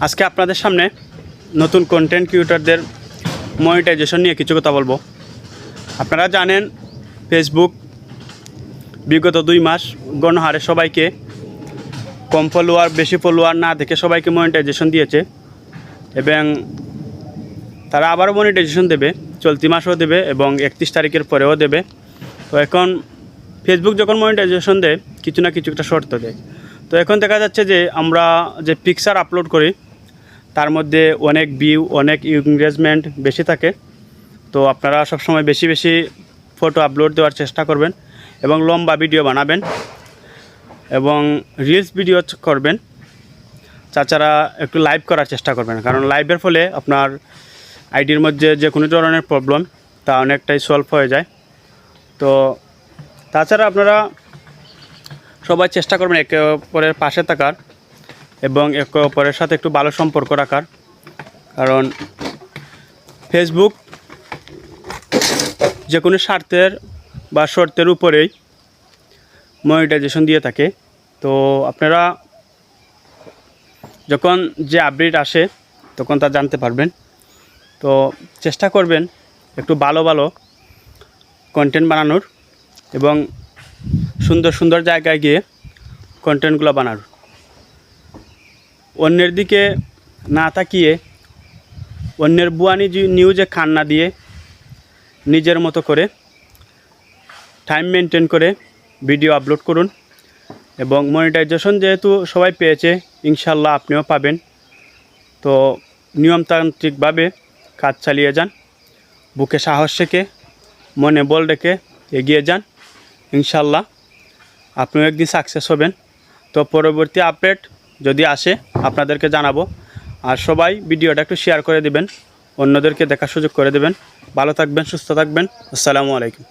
আজকে আপনাদের সামনে নতুন কন্টেন্ট ক্রিয়েটরদের মনিটাইজেশন নিয়ে কিছু কথা বলবো। আপনারা জানেন ফেসবুক বিগত 2 মাস গণহারে সবাইকে কম ফলোয়ার বেশি ফলোয়ার না দেখে সবাইকে মনিটাইজেশন দিয়েছে এবং তারা আবারও মনিটাইজেশন দেবে, চলতি মাসেও দেবে এবং 31 তারিখের পরেও দেবে। তো এখন ফেসবুক যখন মনিটাইজেশন দেয় কিছু না কিছু একটা শর্ত দেয়। তো এখন দেখা যাচ্ছে যে আমরা যে পিকচার আপলোড করি তার মধ্যে অনেক ভিউ অনেক এনগেজমেন্ট বেশি থাকে। তো আপনারা সবসময় বেশি বেশি ফটো আপলোড দেওয়ার চেষ্টা করবেন এবং লম্বা ভিডিও বানাবেন এবং রিলস ভিডিও করবেন। তাছাড়া একটু লাইভ করার চেষ্টা করবেন, কারণ লাইভের ফলে আপনার আইডির মধ্যে যে কোনো ধরনের প্রবলেম তা অনেকটাই সলভ হয়ে যায়। তো তাছাড়া আপনারা সবাই চেষ্টা করবেন একে অপরের পাশে থাকার এবং একে অপরের সাথে একটু ভালো সম্পর্ক রাখার, কারণ ফেসবুক যে কোনো স্বার্থের বা শর্তের উপরেই মনিটাইজেশন দিয়ে থাকে। তো আপনারা যখন যে আপডেট আসে তখন তা জানতে পারবেন। তো চেষ্টা করবেন একটু ভালো ভালো কন্টেন্ট বানানোর এবং সুন্দর সুন্দর জায়গায় গিয়ে কন্টেন্টগুলো বানানোর। অন্যের দিকে না তাকিয়ে অন্যের বুয়ানি নিউজে কান না দিয়ে নিজের মতো করে টাইম মেনটেন করে ভিডিও আপলোড করুন এবং মনিটাইজেশন যেহেতু সবাই পেয়েছে ইনশাল্লাহ আপনিও পাবেন। তো নিয়মতান্ত্রিকভাবে কাজ চালিয়ে যান, বুকে সাহস রেখে মনে বল রেখে এগিয়ে যান, ইনশাল্লাহ আপনিও একদিন সাকসেস হবেন। তো পরবর্তী আপডেট যদি আসে আপনাদেরকে জানাবো। আর সবাই ভিডিওটা একটু শেয়ার করে দেবেন, অন্যদেরকে দেখার সুযোগ করে দেবেন। ভালো থাকবেন, সুস্থ থাকবেন। আসসালামু আলাইকুম।